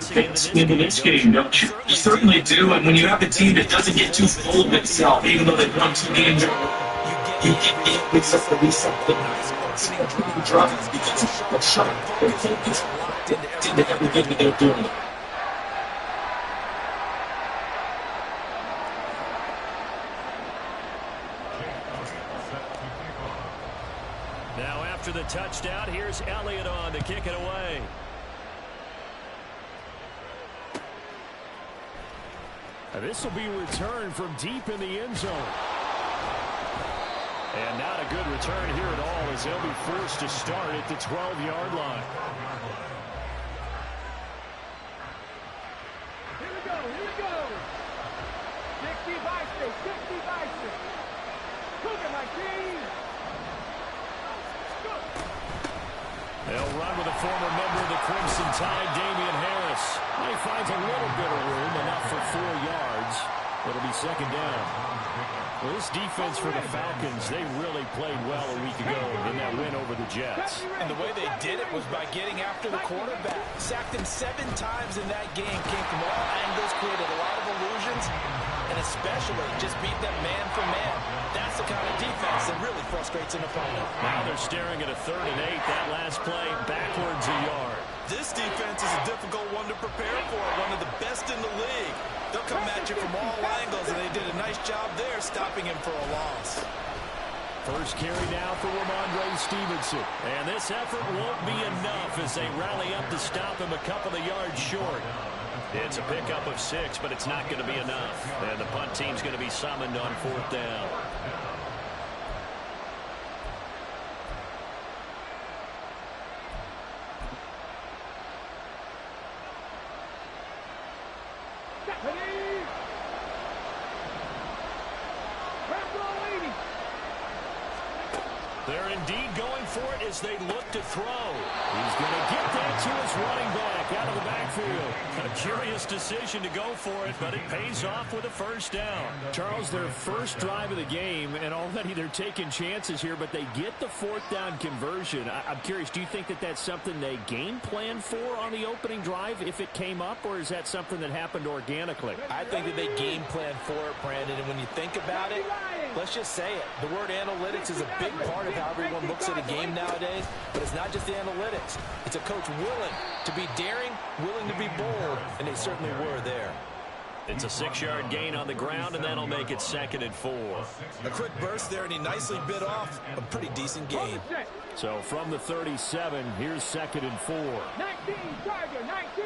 into this game, don't you? You certainly do, and when you have a team that doesn't get too full of itself, even though they've won 2 games, you get mixed up the reset the drives because of shut their focus into everything that they're doing. Now after the touchdown, here's Elliott on to kick it away. And this will be returned from deep in the end zone. And not a good return here at all as they'll be forced to start at the 12-yard line. Here we go, here we go. 60 Vices, 60 Vices. Cooking my team. They'll run with a former member of the Crimson Tide, Damian Harris. He finds a little bit of room, enough for 4 yards. It'll be second down. Well, this defense for the Falcons, they really played well a week ago in that win over the Jets. And the way they did it was by getting after the quarterback. Sacked him 7 times in that game. Came from all angles, created a lot of illusions, and especially just beat them man for man. That's the kind of defense that really frustrates an opponent. Now they're staring at a 3rd and 8. That last play, backwards a yard. This defense is a difficult one to prepare for. One of the best in the league. They'll come at you from all angles, and they did a nice job there stopping him for a loss. First carry now for Ramondre Stevenson. And this effort won't be enough as they rally up to stop him a couple of yards short. It's a pickup of 6, but it's not going to be enough. And the punt team's going to be summoned on 4th down. They're indeed going for it as they look to throw. He's going to get that to his running back out of the backfield. A curious decision to go for it, but it pays off with a first down. Charles, their first drive of the game, and already they're taking chances here, but they get the 4th down conversion. I'm curious, do you think that that's something they game planned for on the opening drive if it came up, or is that something that happened organically? I think that they game planned for it, Brandon, and when you think about it, let's just say it. The word analytics is a big part of how everyone looks at a game nowadays, but it's not just the analytics. It's a coach willing to be daring, willing to be bold, and they certainly were there. It's a 6-yard gain on the ground, and that'll make it 2nd and 4. A quick burst there, and he nicely bit off a pretty decent gain. So from the 37, here's 2nd and 4. 19, Charger, 19.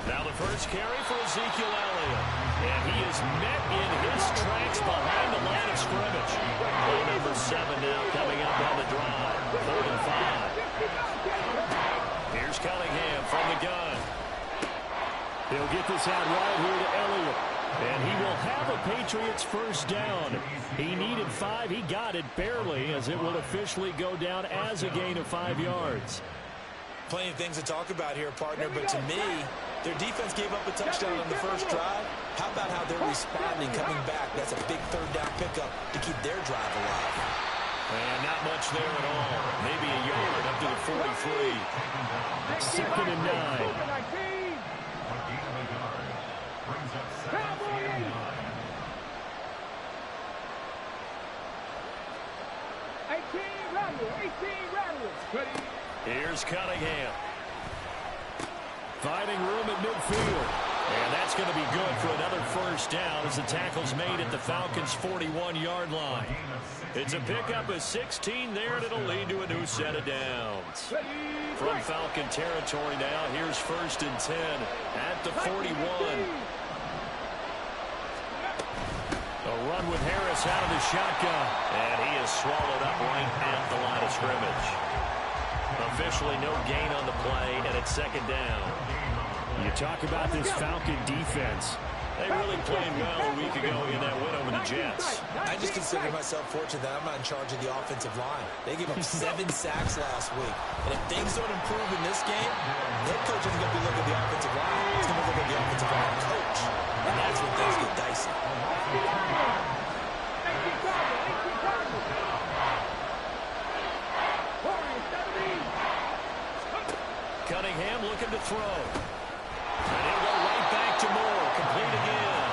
Now the first carry for Ezekiel Elliott. And he is met in his tracks behind the line of scrimmage. Play number 7 now coming up on the drive. 3rd and 5. Here's Cunningham from the gun. He'll get this out right here to Elliott. And he will have a Patriots first down. He needed 5. He got it barely as it will officially go down as a gain of 5 yards. Plenty of things to talk about here, partner, but to me, their defense gave up a touchdown on the first drive. How about how they're responding, coming back? That's a big 3rd down pickup to keep their drive alive. And not much there at all. Maybe a yard up to the 43. 2nd and 9. Here's Cunningham. Finding room at midfield. And that's going to be good for another first down as the tackle's made at the Falcons' 41-yard line. It's a pickup of 16 there, and it'll lead to a new set of downs. From Falcon territory now, here's 1st and 10 at the 41. A run with Harris out of the shotgun. And he is swallowed up right at the line of scrimmage. Officially no gain on the play, and it's 2nd down. You talk about this Falcon defense. They really played well a week ago in that win over the Jets. I just consider myself fortunate that I'm not in charge of the offensive line. They gave up 7 sacks last week. And if things don't improve in this game, head coach isn't going to be looking at the offensive line. He's going to look at the offensive line coach. And that's when things get dicey. Cunningham looking to throw. And he'll go right back to Moore. Complete again.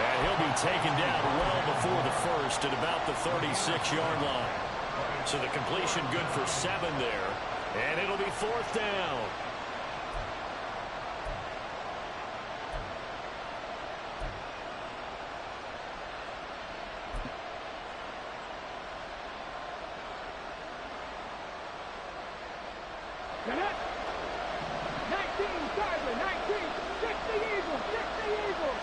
And he'll be taken down well before the first at about the 36-yard line. So the completion good for 7 there. And it'll be 4th down. Get it. 19, Cyber, 19. 60 Eagles, 60 Eagles.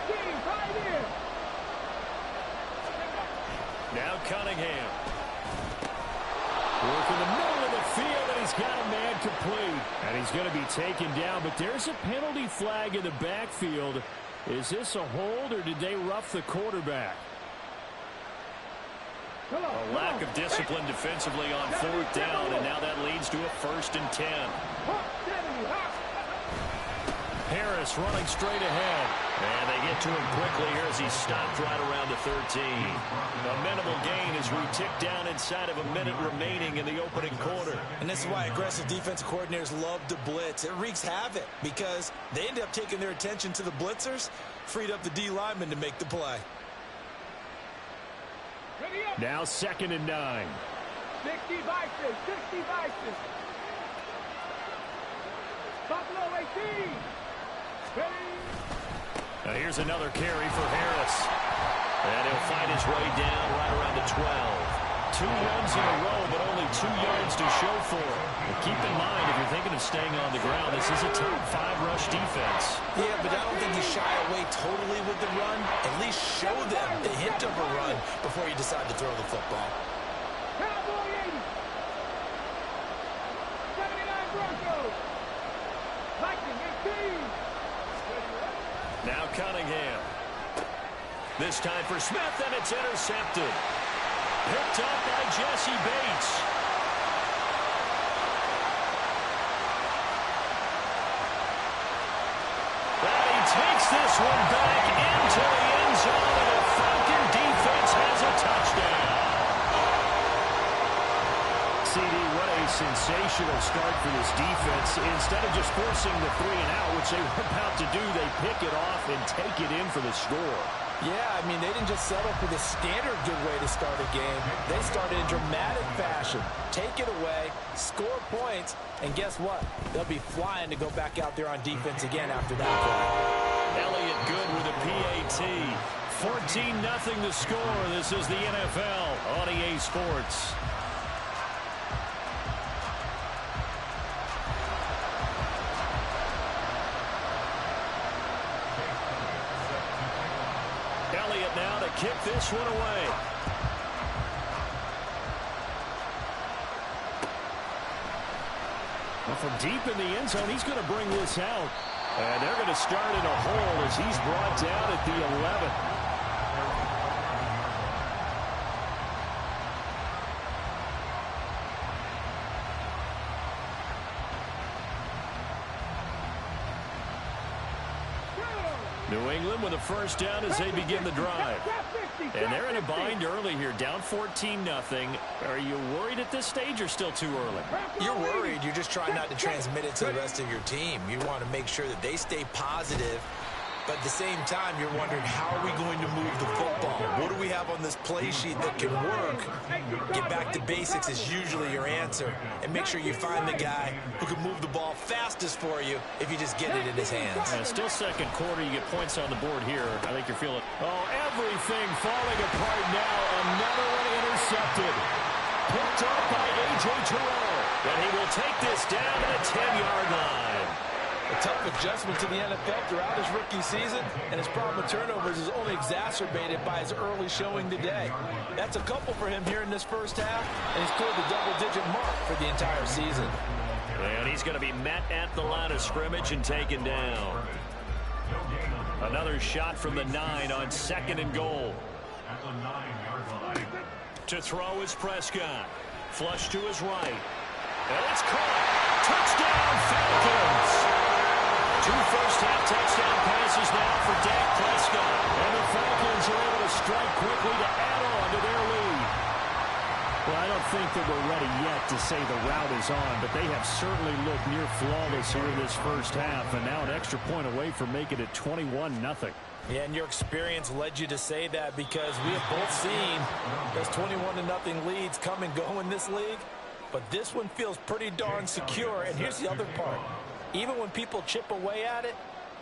18, 5 in. Now Cunningham. Work in the middle of the field, and he's got a man complete. And he's going to be taken down, but there's a penalty flag in the backfield. Is this a hold, or did they rough the quarterback? A lack of discipline defensively on 4th down, and now that leads to a 1st and 10. Harris running straight ahead. And they get to him quickly here as he's stopped right around the 13. A minimal gain as we tick down inside of a minute remaining in the opening quarter. And this is why aggressive defensive coordinators love to blitz. It wreaks havoc because they end up taking their attention to the blitzers, freed up the D lineman to make the play. Now 2nd and 9. 60 Vices, 60 Vices. Buffalo 18. Ready. Now here's another carry for Harris. And he'll fight his way down right around the 12. 2 runs in a row, but only 2 yards to show for it. But keep in mind, if you're thinking of staying on the ground, this is a top 5 rush defense. Yeah, but I don't think you shy away totally with the run. At least show them the hint of a run before you decide to throw the football. Cowboy 80. 79 Broncos. Viking 18. Now Cunningham. This time for Smith, and it's intercepted. Picked up by Jesse Bates. And he takes this one back into the end zone, and the Falcon defense has a touchdown. CD, what a sensational start for this defense. Instead of just forcing the 3 and out, which they were about to do, they pick it off and take it in for the score. Yeah, I mean, they didn't just settle for the standard good way to start a game. They started in dramatic fashion. Take it away, score points, and guess what? They'll be flying to go back out there on defense again after that play. Elliott good with a PAT. 14-0 the score. This is the NFL on EA Sports. Elliott now to kick this one away. Well, from deep in the end zone, he's going to bring this out. And they're going to start in a hole as he's brought down at the 11. New England with a first down as they begin the drive. And they're in a bind early here, down 14-0. Are you worried at this stage or still too early? You're worried. You're just trying not to transmit it to the rest of your team. You want to make sure that they stay positive. But at the same time, you're wondering, how are we going to move the football? What do we have on this play sheet that can work? Get back to basics is usually your answer. And make sure you find the guy who can move the ball fastest for you if you just get it in his hands. Still second quarter, you get points on the board here. I think you're feeling, oh, everything falling apart now. Another one intercepted. Picked up by A.J. Terrell. And he will take this down at a 10-yard line. A tough adjustment to the NFL throughout his rookie season, and his problem with turnovers is only exacerbated by his early showing today. That's a couple for him here in this first half, and he's cleared the double-digit mark for the entire season. And he's going to be met at the line of scrimmage and taken down. Another shot from the 9 on 2nd and goal. At the 9-yard line. To throw is Prescott. Flush to his right. And it's caught. Touchdown, Falcons. 2 first-half touchdown passes now for Dak Prescott. And the Falcons are able to strike quickly to add on to their lead. Well, I don't think that we're ready yet to say the route is on, but they have certainly looked near flawless here in this first half, and now an extra point away from making it 21-0. Yeah, and your experience led you to say that because we have both seen those 21-0 leads come and go in this league. But this one feels pretty darn secure. And here's the other part. Even when people chip away at it,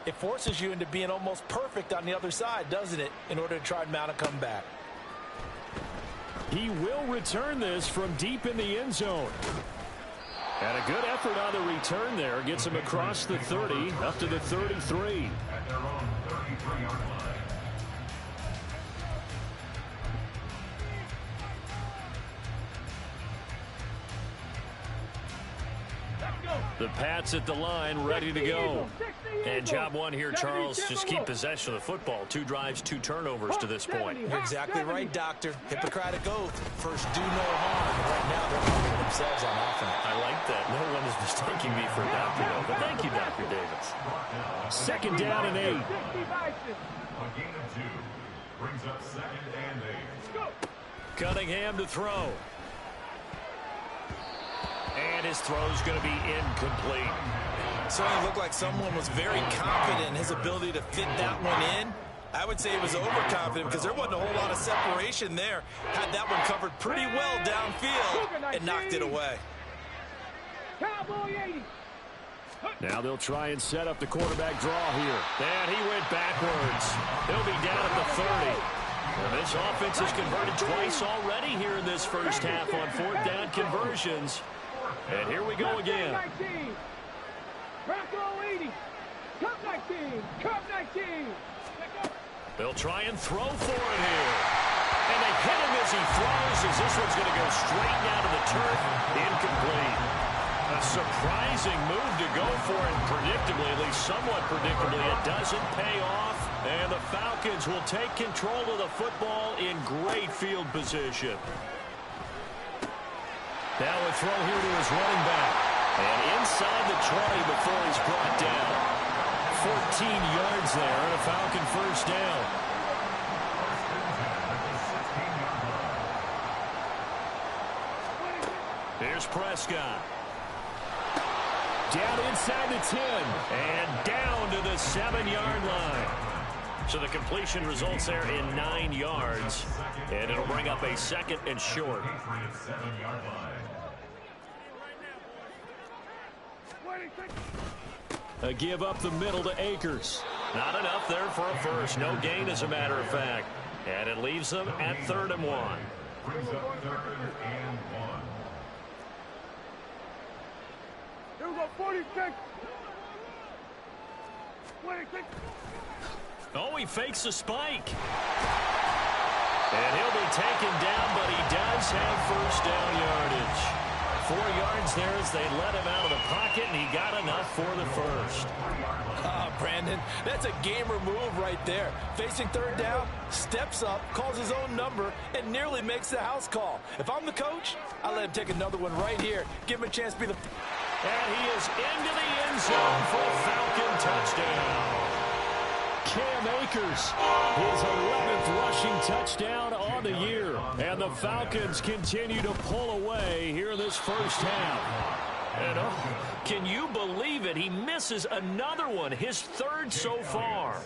it forces you into being almost perfect on the other side, doesn't it, in order to try and mount a comeback. He will return this from deep in the end zone. And a good effort on the return there. Gets him across the 30, up to the 33. At their own 33-yard line. The Pats at the line, ready to go. And job one here, Charles, just keep possession of the football. 2 drives, 2 turnovers to this point. You're exactly right, Doctor. Hippocratic oath. First, do no harm. Right now, they're harming themselves on offense. I like that. No one is mistaking me for a doctor, though. But thank you, Dr. Davis. 2nd down and 8. A gain of 2 brings up 2nd and 8. Cunningham to throw. And his throw's going to be incomplete. Certainly looked like someone was very confident in his ability to fit that one in. I would say he was overconfident because there wasn't a whole lot of separation there. Had that one covered pretty well downfield and knocked it away. Cowboy 80. Now they'll try and set up the quarterback draw here. And he went backwards. He'll be down at the 30. Well, this offense has converted twice already here in this first half on 4th down conversions. And here we go again. Bronco 80. Cup 19. Cup 19. They'll try and throw for it here. And they hit him as he throws, as this one's going to go straight down to the turf. Incomplete. A surprising move to go for it. Predictably, at least somewhat predictably, it doesn't pay off. And the Falcons will take control of the football in great field position. Now a throw here to his running back. And inside the 20 before he's brought down. 14 yards there and a Falcon first down. Here's Prescott. Down inside the 10. And down to the 7-yard line. So the completion results there in 9 yards. And it'll bring up a 2nd and short. A give up the middle to Akers. Not enough there for a first. No gain, as a matter of fact. And it leaves them at 3rd and 1. Brings up 3rd and 1. Here we go, 46. 26. Oh, he fakes a spike. And he'll be taken down, but he does have first down yardage. 4 yards there as they let him out of the pocket, and he got enough for the first. Brandon, that's a gamer move right there. Facing 3rd down, steps up, calls his own number, and nearly makes the house call. If I'm the coach, I let him take another one right here. Give him a chance to be the... And he is into the end zone for a Falcon touchdown. Cam Akers, his 11th rushing touchdown on the year. And the Falcons continue to pull away here in this first half. And oh, can you believe it? He misses another one, his 3rd so far.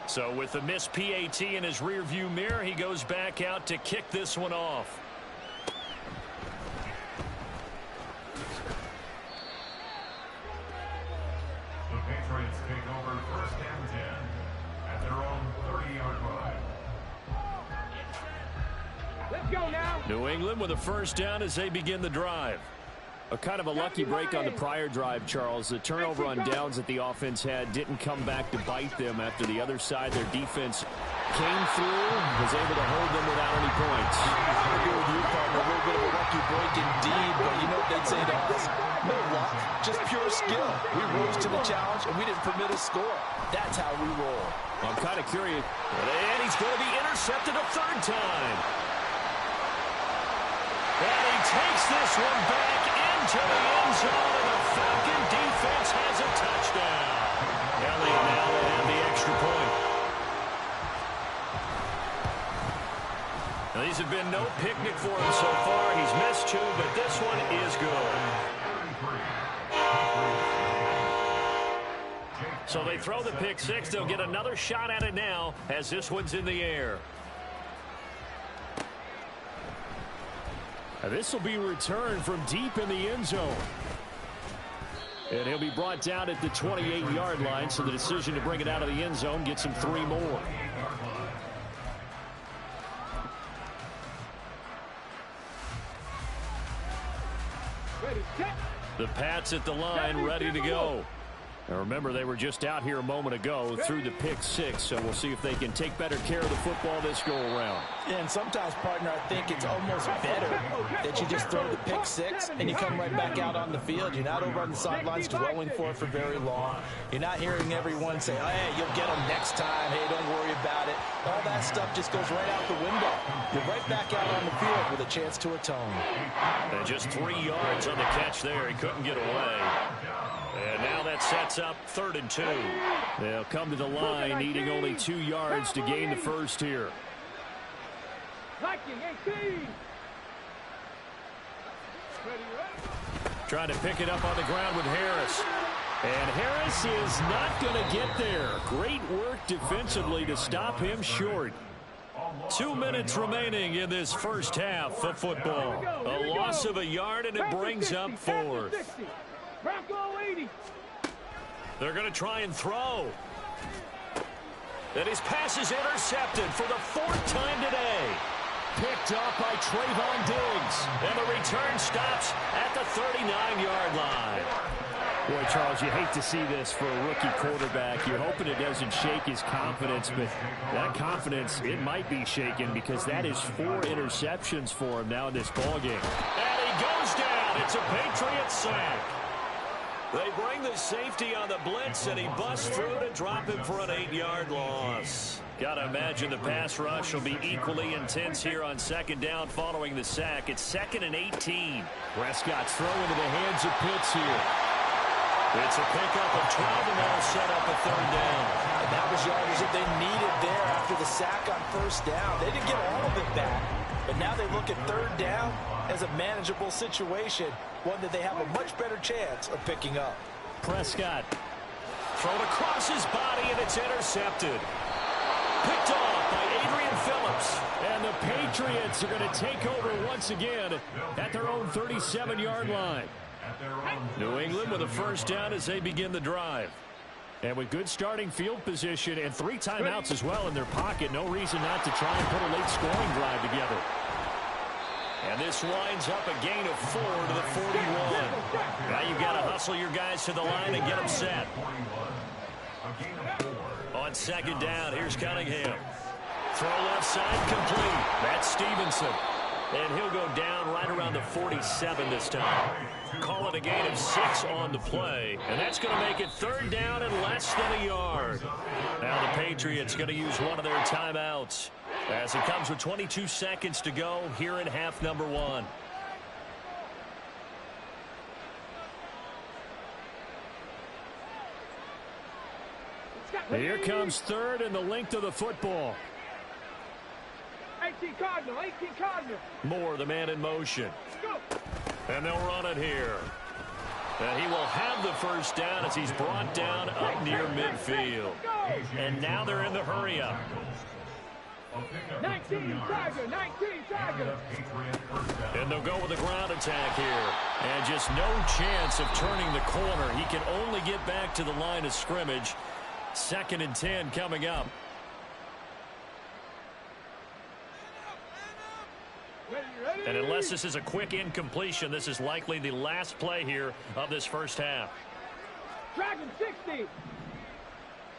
So with the missed PAT in his rearview mirror, he goes back out to kick this one off. The Patriots take over 1st and 10 at their own 30-yard line. Let's go now. New England with a first down as they begin the drive. A kind of a lucky break on the prior drive, Charles. The turnover on downs that the offense had didn't come back to bite them after the other side. Their defense came through, was able to hold them without any points. I agree with you, partner. A little bit of a lucky break indeed, but you know what they'd say to us? No luck, just pure skill. We rose to the challenge, and we didn't permit a score. That's how we roll. I'm kind of curious. And he's going to be intercepted a 3rd time. And he takes this one back into the end zone, and the Falcon defense has a touchdown. Elliott now will have the extra point. These have been no picnic for him so far. He's missed 2, but this one is good. So they throw the pick 6. They'll get another shot at it now as this one's in the air. This will be returned from deep in the end zone. And he'll be brought down at the 28-yard line, so the decision to bring it out of the end zone gets him 3 more. The Pats at the line, ready to go. Now remember, they were just out here a moment ago through the pick 6, so we'll see if they can take better care of the football this go-around. And sometimes, partner, I think it's almost better that you just throw the pick 6 and you come right back out on the field. You're not over on the sidelines dwelling for it for very long. You're not hearing everyone say, oh, hey, you'll get them next time. Hey, don't worry about it. All that stuff just goes right out the window. You're right back out on the field with a chance to atone. And just 3 yards on the catch there. He couldn't get away. And now that sets up 3rd and 2. They'll come to the line needing only 2 yards to gain the first here. Trying to pick it up on the ground with Harris. And Harris is not going to get there. Great work defensively to stop him short. 2 minutes remaining in this first half of football. A loss of a yard, and it brings up 4th. They're going to try and throw. And his pass is intercepted for the 4th time today. Picked up by Trayvon Diggs. And the return stops at the 39-yard line. Boy, Charles, you hate to see this for a rookie quarterback. You're hoping it doesn't shake his confidence, but that confidence, it might be shaken because that is 4 interceptions for him now in this ballgame. And he goes down. It's a Patriots sack. They bring the safety on the blitz, and he busts through to drop him for an 8-yard loss. Got to imagine the pass rush will be equally intense here on 2nd down following the sack. It's 2nd and 18. Prescott's throw into the hands of Pitts here. It's a pickup of 12, and that'll set up a 3rd down. And that was yardage that they needed there after the sack on 1st down. They didn't get all of it back, but now they look at 3rd down as a manageable situation, one that they have a much better chance of picking up. Prescott thrown across his body, and it's intercepted. Picked off by Adrian Phillips. And the Patriots are going to take over once again at their own 37-yard line. New England with a 1st down as they begin the drive. And with good starting field position and 3 timeouts as well in their pocket, no reason not to try and put a late scoring drive together. And this winds up a gain of 4 to the 41. Now you've got to hustle your guys to the line and get them set. On 2nd down, here's Cunningham. Throw left side complete. That's Stevenson. And he'll go down right around the 47 this time. Call it a gain of 6 on the play. And that's going to make it 3rd down and less than a yard. Now the Patriots going to use one of their timeouts as it comes with 22 seconds to go here in half number 1. Here comes 3rd and the length of the football. 18 Cardinal, 18 Cardinal. Moore, the man in motion. And they'll run it here. And he will have the 1st down as he's brought down up near midfield. And now they're in the hurry-up. 19 Tiger, 19 Tiger. And they'll go with a ground attack here. And just no chance of turning the corner. He can only get back to the line of scrimmage. 2nd and 10 coming up. And unless this is a quick incompletion, this is likely the last play here of this first half. Dragon 60.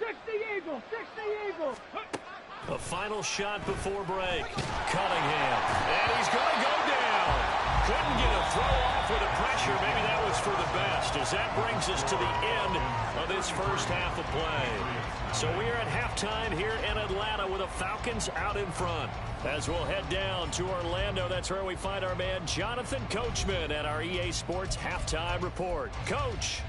60 Eagle, 60 Eagle. A final shot before break. Cunningham. And he's going to go down. Couldn't get a throw off with the pressure. Maybe that was for the best, as that brings us to the end of this first half of play. So we are at halftime here in Atlanta with the Falcons out in front. As we'll head down to Orlando, that's where we find our man Jonathan Coachman at our EA Sports Halftime Report. Coach.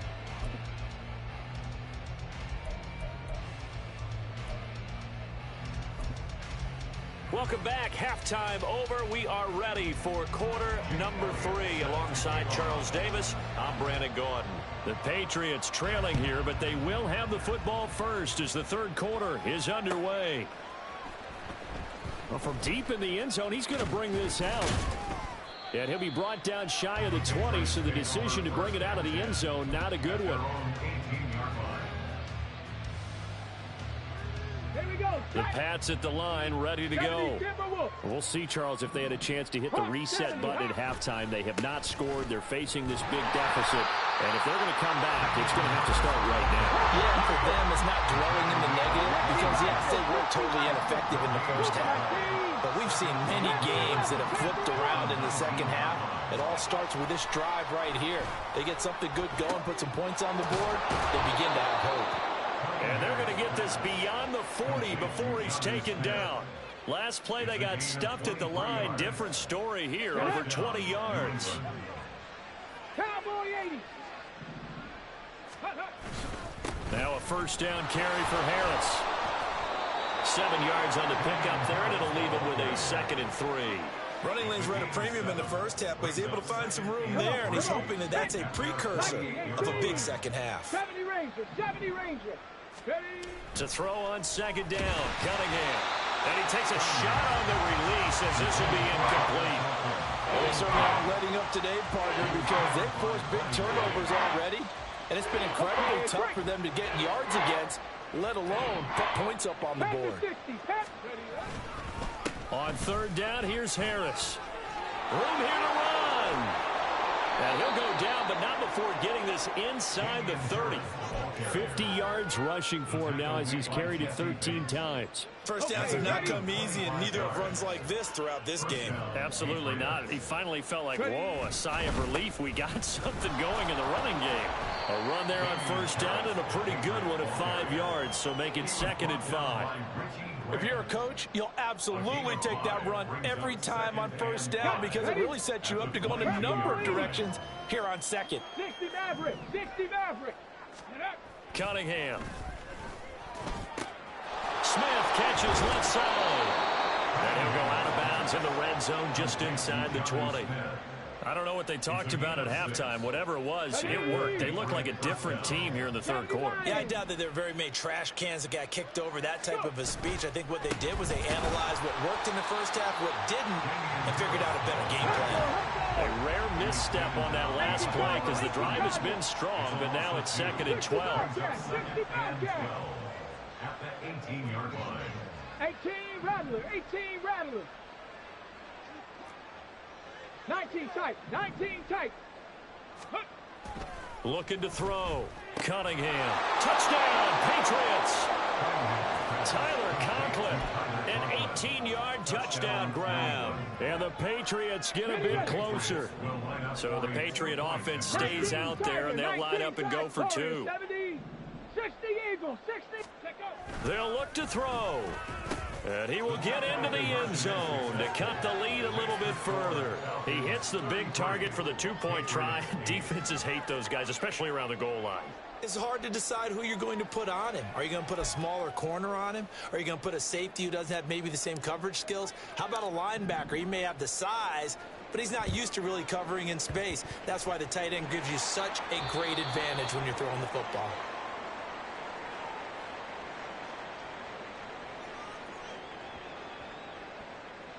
Welcome back. Halftime over. We are ready for quarter number 3. Alongside Charles Davis, I'm Brandon Gordon. The Patriots trailing here, but they will have the football first as the third quarter is underway. Well, from deep in the end zone, he's going to bring this out. And he'll be brought down shy of the 20, so the decision to bring it out of the end zone, not a good one. The Pats at the line, ready to go. We'll see, Charles, if they had a chance to hit the reset button at halftime. They have not scored. They're facing this big deficit. And if they're going to come back, it's going to have to start right now. Yeah, for them, it's not dwelling in the negative because, yes, they were totally ineffective in the first half. But we've seen many games that have flipped around in the second half. It all starts with this drive right here. They get something good going, put some points on the board, they begin to have hope. And they're going to get this beyond the 40 before he's taken down. Last play, they got stuffed at the line. Different story here, over 20 yards. Cowboy 80. Now a first down carry for Harris. 7 yards on the pickup there, and it'll leave him with a 2nd and 3. Running lanes were at a premium in the first half, but he's able to find some room there, and he's hoping that that's a precursor of a big second half. 70 Ranger, 70 Ranger. To throw on second down, Cunningham. And he takes a shot on the release as this will be incomplete. Well, they certainly aren't letting up today, partner, because they've forced big turnovers already, and it's been incredibly tough for them to get yards against, let alone put points up on the board. On third down, here's Harris. Room here to run. And he'll go down, but not before getting this inside the 30. 50 yards rushing for him now as he's carried it 13 times. First downs have not come easy, and neither have runs like this throughout this game. Absolutely not. He finally felt like, whoa, a sigh of relief. We got something going in the running game. A run there on first down and a pretty good one at 5 yards, so make it 2nd and 5. If you're a coach, you'll absolutely take that run every time on first down because it really sets you up to go in a number of directions here on second. 60 Maverick, 60 Maverick. Cunningham. Smith catches left side. And he'll go out of bounds in the red zone just inside the 20. I don't know what they talked about at halftime. Whatever it was, it worked. They look like a different team here in the third quarter. Yeah, I doubt that there were very many trash cans that got kicked over, that type of a speech. I think what they did was they analyzed what worked in the first half, what didn't, and figured out a better game plan. A rare misstep on that last play because the drive has been strong, but now it's 2nd and 12. At the 18-yard line. 18 Rattler, 18 Rattler. 19 tight, 19 tight. Looking to throw. Cunningham. Touchdown, Patriots. Tyler Conklin. An 18-yard touchdown grab. And the Patriots get a bit closer. So the Patriot offense stays out there, and they'll line up and go for 2. 70, 60 Eagles, 60. They'll look to throw. And he will get into the end zone to cut the lead a little bit further. He hits the big target for the 2-point try. Defenses hate those guys, especially around the goal line. It's hard to decide who you're going to put on him. Are you going to put a smaller corner on him? Are you going to put a safety who doesn't have maybe the same coverage skills? How about a linebacker? He may have the size, but he's not used to really covering in space. That's why the tight end gives you such a great advantage when you're throwing the football.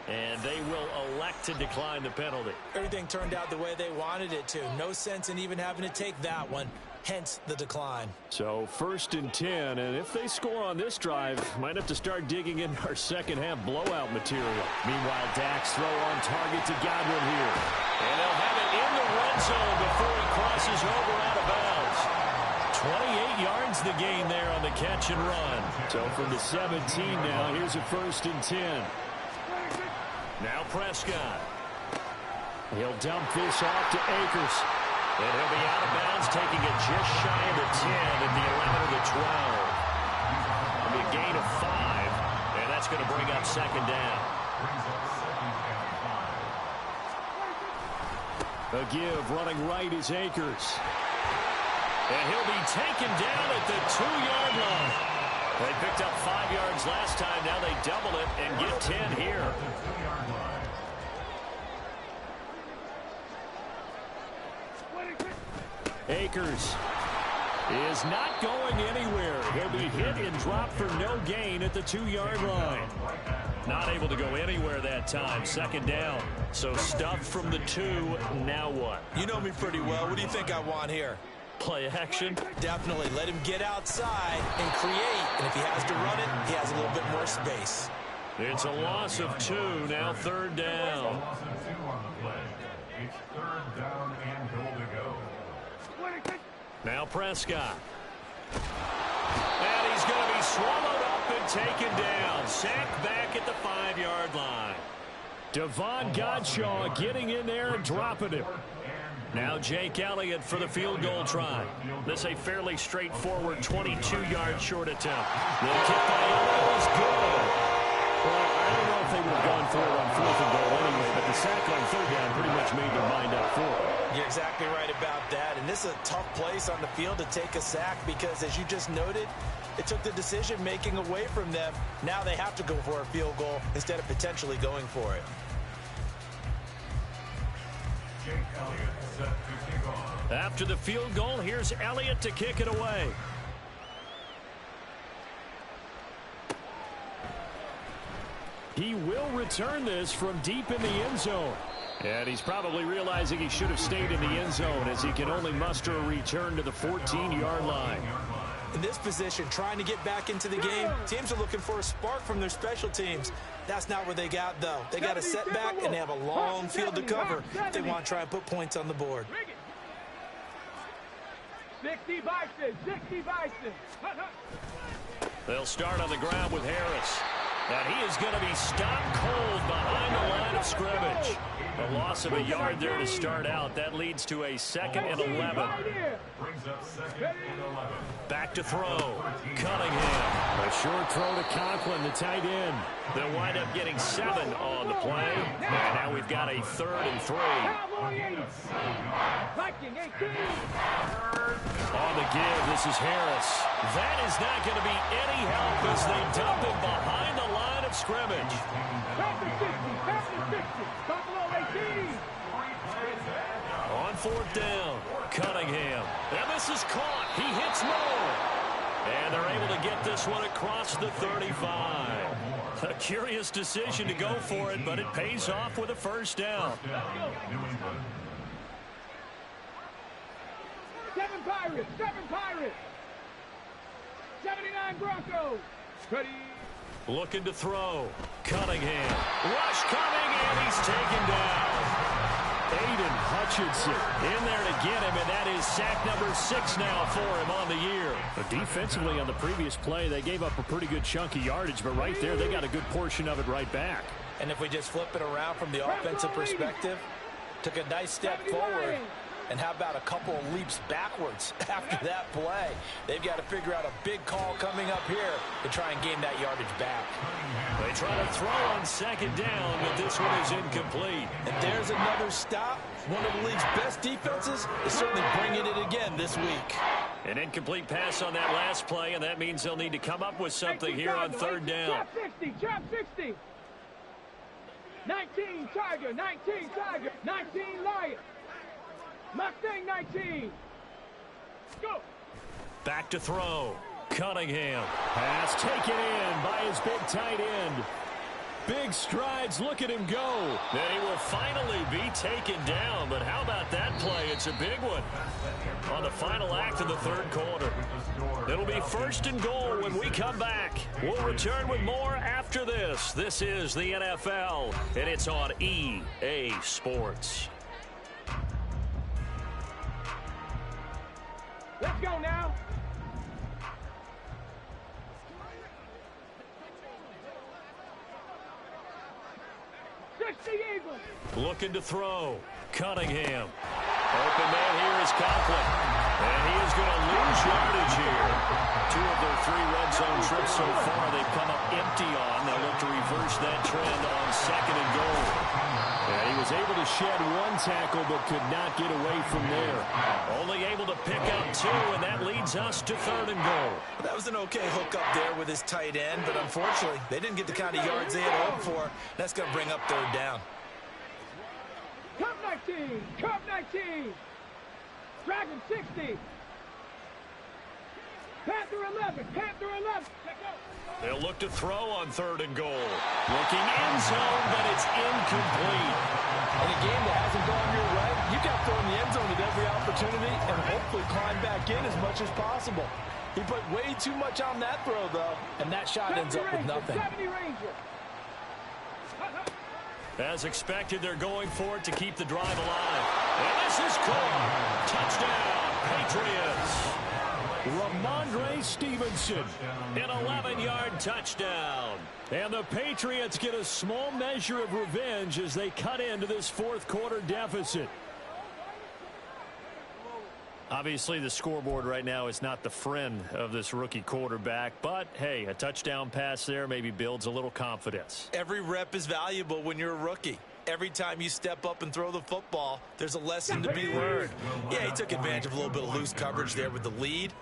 And they will elect to decline the penalty. Everything turned out the way they wanted it to. No sense in even having to take that one, hence the decline. So 1st and 10, and if they score on this drive, might have to start digging in our second half blowout material. Meanwhile, Dak's throw on target to Godwin here. And they'll have it in the red zone before he crosses over out of bounds. 28 yards the gain there on the catch and run. So from the 17 now, here's a 1st and 10. Now Prescott. He'll dump this off to Akers. And he'll be out of bounds, taking it just shy of the 10 at the 11 of the 12. It'll be a gain of 5, and that's going to bring up 2nd down. A give running right is Akers. And he'll be taken down at the 2-yard line. They picked up 5 yards last time. Now they double it and get 10 here. Akers is not going anywhere. He'll be hit and dropped for no gain at the 2-yard line. Not able to go anywhere that time. Second down. So stuffed from the 2. Now what? You know me pretty well. What do you think I want here? Play action? Definitely. Let him get outside and create. And if he has to run it, he has a little bit more space. It's a loss of 2. Now third down. Loss of 2 on the play. It's third down and goal to go. Now Prescott. And he's going to be swallowed up and taken down. Sacked back at the 5-yard line. Devon Godshaw getting in there and dropping him. Now Jake Elliott for the field goal try. This a fairly straightforward 22-yard short attempt. The kick by Elliott is good. Well, I don't know if they would have gone for it on 4th and goal anyway, but the sack on third down pretty much made their mind up for it. You're exactly right about that. And this is a tough place on the field to take a sack because, as you just noted, it took the decision-making away from them. Now they have to go for a field goal instead of potentially going for it. Jake Elliott set to kick off. After the field goal, here's Elliott to kick it away. He will return this from deep in the end zone. And he's probably realizing he should have stayed in the end zone as he can only muster a return to the 14-yard line. In this position, trying to get back into the game, teams are looking for a spark from their special teams. That's not what they got, though. They got a setback, and they have a long field to cover if they want to try and put points on the board. 60 Bison, 60 Bison. They'll start on the ground with Harris. And he is going to be stopped cold behind the line of scrimmage. A loss of a yard there to start out. That leads to a 2nd and 11. Brings up 2nd and 11. Back to throw. Cunningham. A short throw to Conklin, the tight end. They'll wind up getting 7 on the play. And now we've got a 3rd and 3. On the give, this is Harris. That is not going to be any help as they dump him behind the line of scrimmage. On 4th down, Cunningham. And this is caught. He hits Moore. And they're able to get this one across the 35. A curious decision to go for it, but it pays off with a 1st down. 7 Pirates, 7 Pirates. 79 Broncos. Ready. Looking to throw. Cunningham. Rush coming, and he's taken down. Aiden Hutchinson in there to get him, and that is sack number 6 now for him on the year. But defensively on the previous play, they gave up a pretty good chunk of yardage, but right there, they got a good portion of it right back. And if we just flip it around from the offensive perspective, took a nice step forward. And how about a couple of leaps backwards after that play? They've got to figure out a big call coming up here to try and gain that yardage back. They try to throw on 2nd down, but this one is incomplete. And there's another stop. One of the league's best defenses is certainly bringing it again this week. An incomplete pass on that last play, and that means they'll need to come up with something here on 3rd down. Trap 60. 19 Tiger, 19 Tiger, 19 Lion. Mustang 19. Go. Back to throw. Cunningham. Pass taken in by his big tight end. Big strides. Look at him go. Then he will finally be taken down. But how about that play? It's a big one on the final act of the 3rd quarter. It'll be 1st and goal when we come back. We'll return with more after this. This is the NFL, and it's on EA Sports. Let's go now. Eagles. Looking to throw. Cunningham. Open man here is Conklin. And he is going to lose yardage here. 2 of their 3 red zone trips so far they've come up empty on. They'll look to reverse that trend on 2nd and goal. Yeah, he was able to shed 1 tackle but could not get away from there. Only able to pick up 2, and that leads us to 3rd and goal. That was an okay hook up there with his tight end, but unfortunately, they didn't get the kind of yards they had hoped for. That's going to bring up 3rd down. Cup 19, Cup 19. Dragon 60. Panther 11, Panther 11. They'll look to throw on 3rd and goal. Looking end zone, but it's incomplete. In a game that hasn't gone your way, you've got to throw in the end zone at every opportunity and hopefully climb back in as much as possible. He put way too much on that throw, though, and that shot ends up with nothing. 70 Ranger. As expected, they're going for it to keep the drive alive. And this is caught. Touchdown, Patriots. Ramondre Stevenson, an 11-yard touchdown. And the Patriots get a small measure of revenge as they cut into this 4th quarter deficit. Obviously, the scoreboard right now is not the friend of this rookie quarterback, but hey, a touchdown pass there maybe builds a little confidence. Every rep is valuable when you're a rookie. Every time you step up and throw the football, there's a lesson to be learned. Yeah, he took advantage of a little bit of loose coverage there with the lead,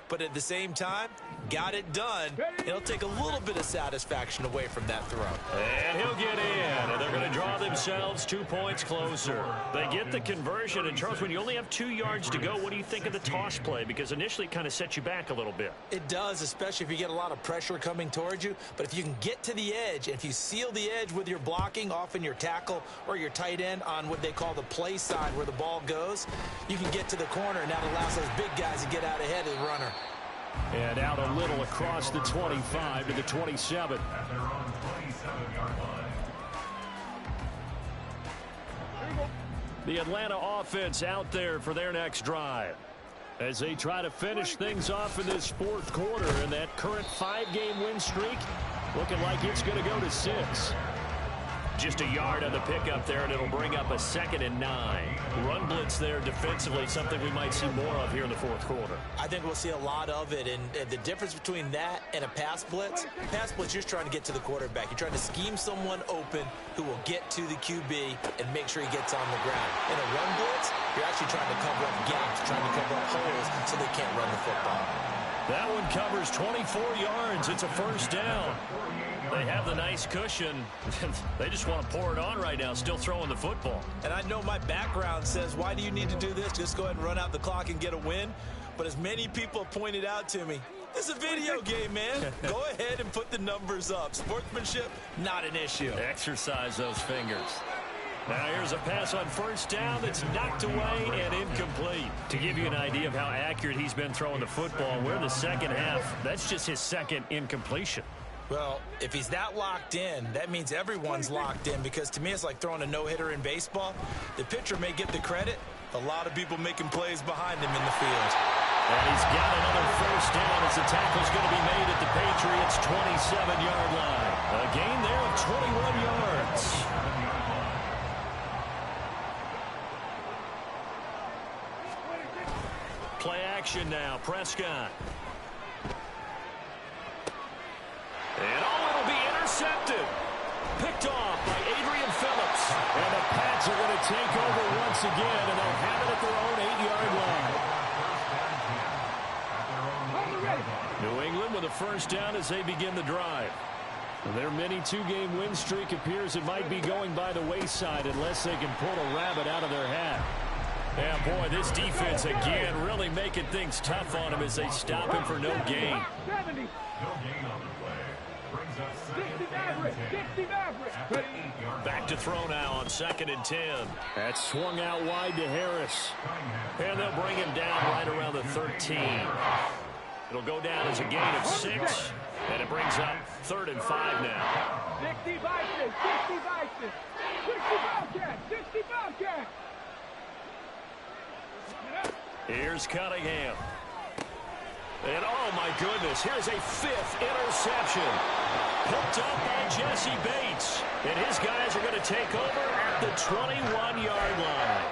but at the same time, got it done. It'll take a little bit of satisfaction away from that throw. And he'll get in, and they're going to draw themselves 2 points closer. They get the conversion, and Charles, when you only have 2 yards to go, what do you think of the toss play? Because initially it kind of sets you back a little bit. It does, especially if you get a lot of pressure coming towards you. But if you can get to the edge, and if you seal the edge with your blocking, often your tackle or your tight end on what they call the play side where the ball goes, you can get to the corner, and that allows those big guys to get out ahead of the runner. And out a little across the 25 to the 27. At their own 27-yard line. The Atlanta offense out there for their next drive as they try to finish things off in this 4th quarter, and that current 5-game win streak looking like it's going to go to 6. Just a yard on the pickup there, and it'll bring up a 2nd and 9. Run blitz there defensively, something we might see more of here in the 4th quarter. I think we'll see a lot of it, and the difference between that and a pass blitz, you're just trying to get to the quarterback. You're trying to scheme someone open who will get to the QB and make sure he gets on the ground. In a run blitz, you're actually trying to cover up gaps, trying to cover up holes so they can't run the football. That one covers 24 yards. It's a 1st down. They have the nice cushion. They just want to pour it on right now, still throwing the football. And I know my background says, why do you need to do this? Just go ahead and run out the clock and get a win. But as many people have pointed out to me, this is a video game, man. Go ahead and put the numbers up. Sportsmanship, not an issue. Exercise those fingers. Now here's a pass on 1st down that's knocked away and incomplete. To give you an idea of how accurate he's been throwing the football, we're in the 2nd half. That's just his 2nd incompletion. Well, if he's that locked in, that means everyone's locked in, because to me it's like throwing a no-hitter in baseball. The pitcher may get the credit. A lot of people making plays behind him in the field. And he's got another 1st down as the tackle's going to be made at the Patriots' 27-yard line. A gain there of 21 yards. Play action now. Prescott. And it'll be intercepted. Picked off by Adrian Phillips. And the Pats are going to take over once again, and they'll have it at their own 8-yard line. New England with a 1st down as they begin the drive. And their mini 2-game win streak appears it might be going by the wayside unless they can pull a rabbit out of their hat. Yeah, boy, this defense again really making things tough on him as they stop him for no gain. No gain on the play. Brings us 2nd and 10. Back to throw now on 2nd and 10. That's swung out wide to Harris. And they'll bring him down right around the 13. It'll go down as a gain of 6. And it brings up 3rd and 5 now. 60 Vikings, 60 Vikings, 60 Bobcats, 60 Bobcats. Here's Cunningham. And oh my goodness, here's a 5th interception. Picked up by Jesse Bates. And his guys are going to take over at the 21-yard line.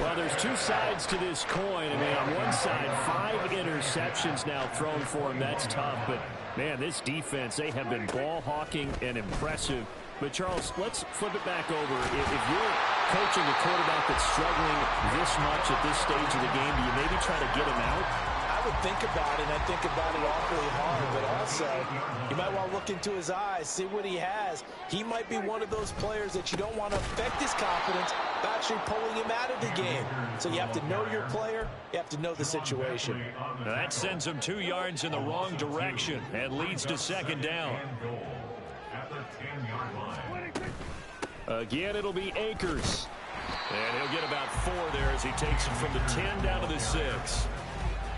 Well, there's two sides to this coin. I mean, on one side, 5 interceptions now thrown for him. That's tough. But, man, this defense, they have been ball hawking and impressive. But, Charles, let's flip it back over. If you're coaching a quarterback that's struggling this much at this stage of the game, do you maybe try to get him out? I would think about it, and I think about it awfully hard, but also you might want to look into his eyes, see what he has. He might be one of those players that you don't want to affect his confidence by actually pulling him out of the game. So you have to know your player, you have to know the situation. Now that sends him 2 yards in the wrong direction and leads to second down. Again, it'll be Akers. And he'll get about 4 there as he takes it from the 10 down to the 6.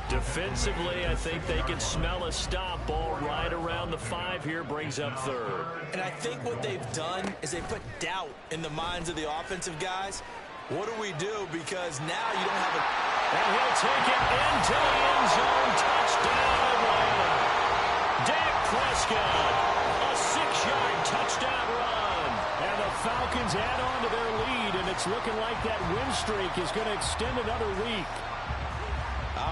Defensively, I think they can smell a stop. Ball right around the 5 here, brings up 3rd. And I think what they've done is they put doubt in the minds of the offensive guys. What do we do? Because now you don't have a... And he'll take it into the end zone. Touchdown, Atlanta. Dak Prescott, a 6-yard touchdown run. And the Falcons add on to their lead, and it's looking like that win streak is going to extend another week.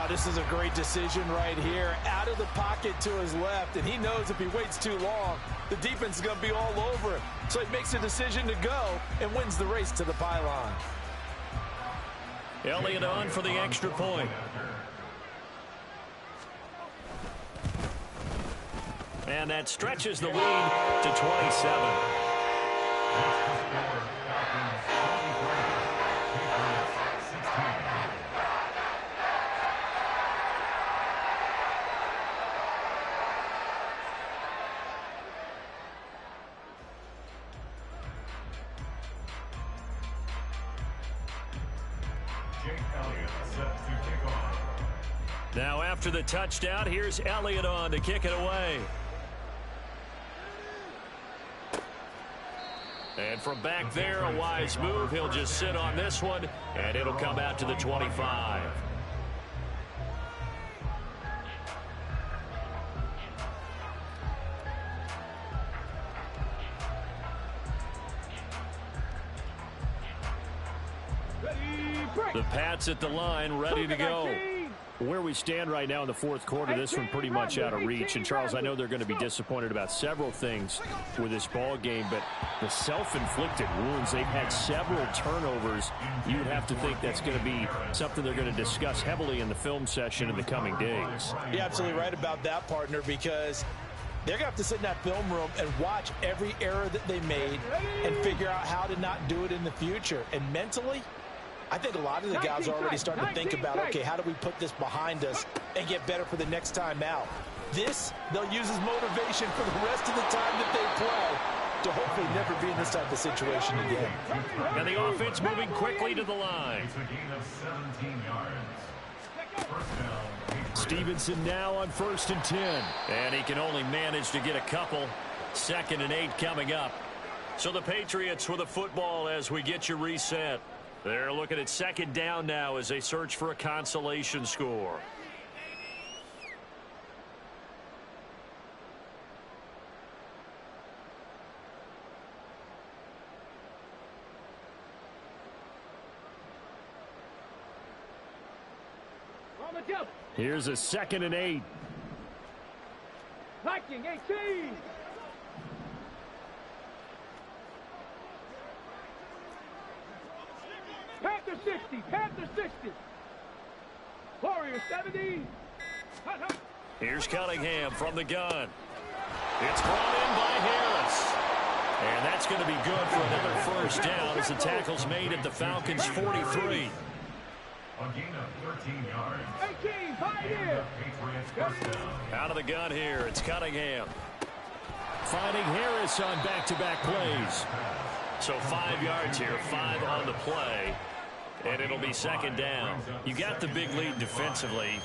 This is a great decision right here. Out of the pocket to his left, and he knows if he waits too long, the defense is going to be all over him. So he makes a decision to go and wins the race to the pylon. Elliott on for the extra point. And that stretches the lead to 27. Now after the touchdown, here's Elliott on to kick it away. And from back there, a wise move. He'll just sit on this one, and it'll come out to the 25. The Pats at the line, ready to go. Where we stand right now in the fourth quarter, this one pretty much out of reach. And, Charles, I know they're going to be disappointed about several things with this ball game, but the self-inflicted wounds, they've had several turnovers. You would have to think that's going to be something they're going to discuss heavily in the film session in the coming days. You're absolutely right about that, partner, because they're going to have to sit in that film room and watch every error that they made and figure out how to not do it in the future. And mentally, I think a lot of the guys are already starting to think about, okay, how do we put this behind us and get better for the next time out? This, they'll use as motivation for the rest of the time that they play to hopefully never be in this type of situation again. And the offense moving quickly to the line. Stevenson now on 1st and 10. And he can only manage to get a couple. 2nd and 8 coming up. So the Patriots with the football as we get you reset. They're looking at 2nd down now as they search for a consolation score. Here's a 2nd and 8. Viking 18. Panther 60, Panther 60. Warrior 70. Here's Cunningham from the gun. It's brought in by Harris. And that's going to be good for another 1st down as the tackle's made at the Falcons' 43. A gain of 13 yards. 18, 5 Out of the gun here, it's Cunningham. Finding Harris on back-to-back plays. So 5 yards here, 5 on the play. And it'll be 2nd down. You got the big lead defensively.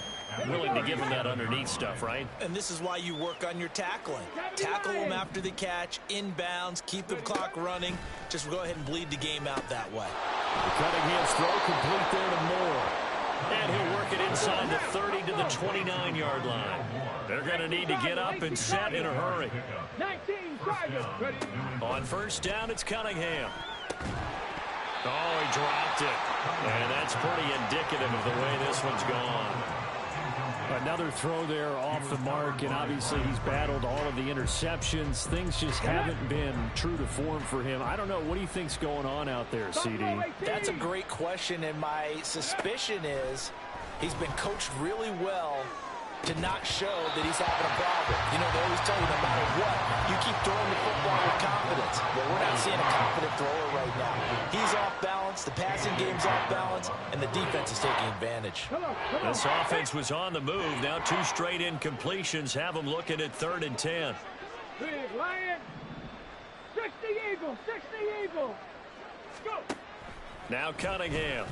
Willing to give them that underneath stuff, right? And this is why you work on your tackling. Tackle them after the catch, inbounds, keep the clock running. Just go ahead and bleed the game out that way. Cunningham's throw complete there to Moore. And he'll work it inside the 30 to the 29-yard line. They're going to need to get up and set in a hurry. 19, On 1st down, it's Cunningham. Oh, he dropped it. And that's pretty indicative of the way this one's gone. Another throw there off the mark, and obviously he's battled all of the interceptions. Things just haven't been true to form for him. I don't know. What do you think's going on out there, CD? That's a great question, and my suspicion is he's been coached really well to not show that he's having a problem. You know, they always tell you no matter what, you keep throwing the football with confidence. Well, we're not seeing a confident thrower right now. He's off balance, the passing game's off balance, and the defense is taking advantage. This offense was on the move. Now 2 straight incompletions have them looking at 3rd and 10. Big Lion. 60 Eagle. 60 Eagle. Go. Now Cunningham.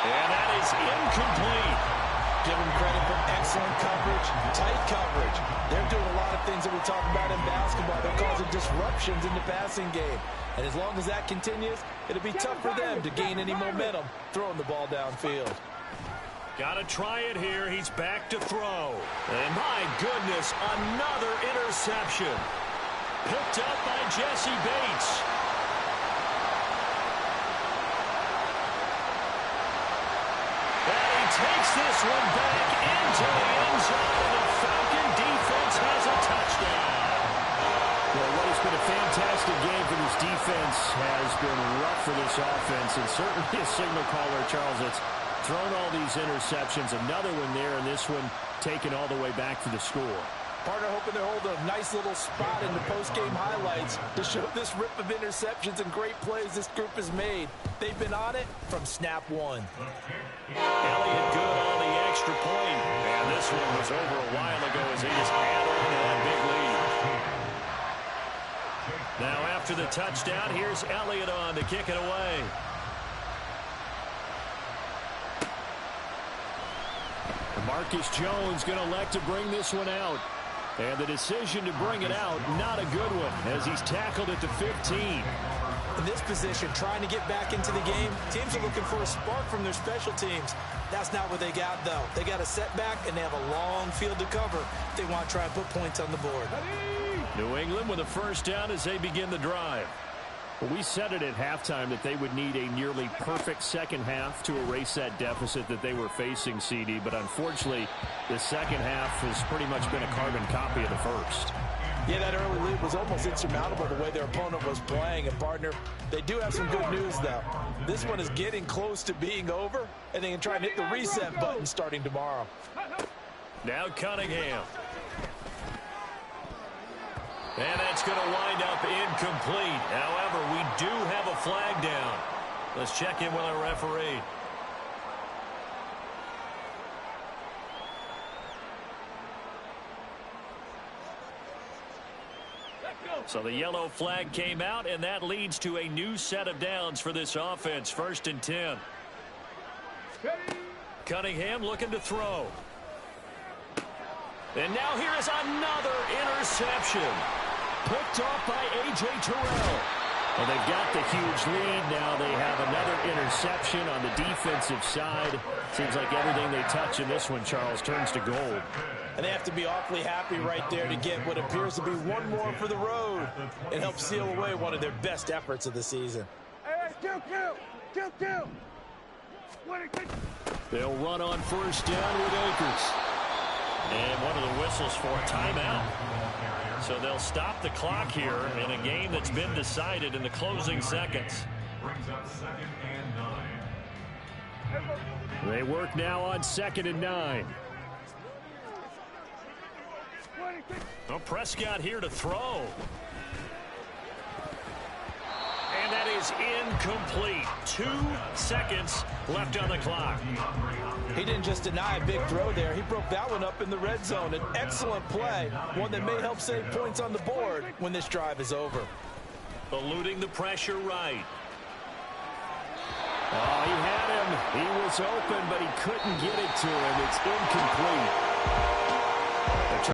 And that is incomplete. Give him credit for excellent coverage, tight coverage. They're doing a lot of things that we talk about in basketball. They're causing disruptions in the passing game. And as long as that continues, it'll be tough for them to gain any momentum throwing the ball downfield. Got to try it here. He's back to throw. And my goodness, another interception. Picked up by Jesse Bates. Takes this one back into the end zone. The Falcon defense has a touchdown. Well, what has been a fantastic game for this defense has been rough for this offense, and certainly a signal caller, Charles, that's thrown all these interceptions. Another one there, and this one taken all the way back to the score. Partner hoping they're holding a nice little spot in the post-game highlights to show this rip of interceptions and great plays this group has made. They've been on it from snap one. Elliott good on the extra point. And this one was over a while ago as he just added on to that big lead. Now after the touchdown, here's Elliott on to kick it away. Marcus Jones going to elect to bring this one out. And the decision to bring it out, not a good one, as he's tackled at the 15. In this position, trying to get back into the game, teams are looking for a spark from their special teams. That's not what they got, though. They got a setback, and they have a long field to cover if they want to try and put points on the board. New England with a first down as they begin the drive. Well, we said it at halftime that they would need a nearly perfect second half to erase that deficit that they were facing, CD. But unfortunately, the second half has pretty much been a carbon copy of the first. Yeah, that early lead was almost insurmountable the way their opponent was playing. And, partner, they do have some good news, though. This one is getting close to being over, and they can try and hit the reset button starting tomorrow. Now Cunningham. And that's going to wind up incomplete. However, we do have a flag down. Let's check in with our referee. So the yellow flag came out, and that leads to a new set of downs for this offense. 1st and 10. Cunningham looking to throw. And now here is another interception. Picked off by A.J. Terrell. Well, they've got the huge lead. Now they have another interception on the defensive side. Seems like everything they touch in this one, Charles, turns to gold. And they have to be awfully happy right there to get what appears to be one more for the road and help seal away one of their best efforts of the season. Hey, kill. They'll run on first down with Akers. And one of the whistles for a timeout. So they'll stop the clock here in a game that's been decided in the closing seconds. Brings up 2nd and 9. They work now on 2nd and 9. Well, Prescott here to throw. And that is incomplete. 2 seconds left on the clock. He didn't just deny a big throw there. He broke that one up in the red zone. An excellent play, one that may help save points on the board when this drive is over. Eluding the pressure right. Oh, he had him. He was open, but he couldn't get it to him. It's incomplete.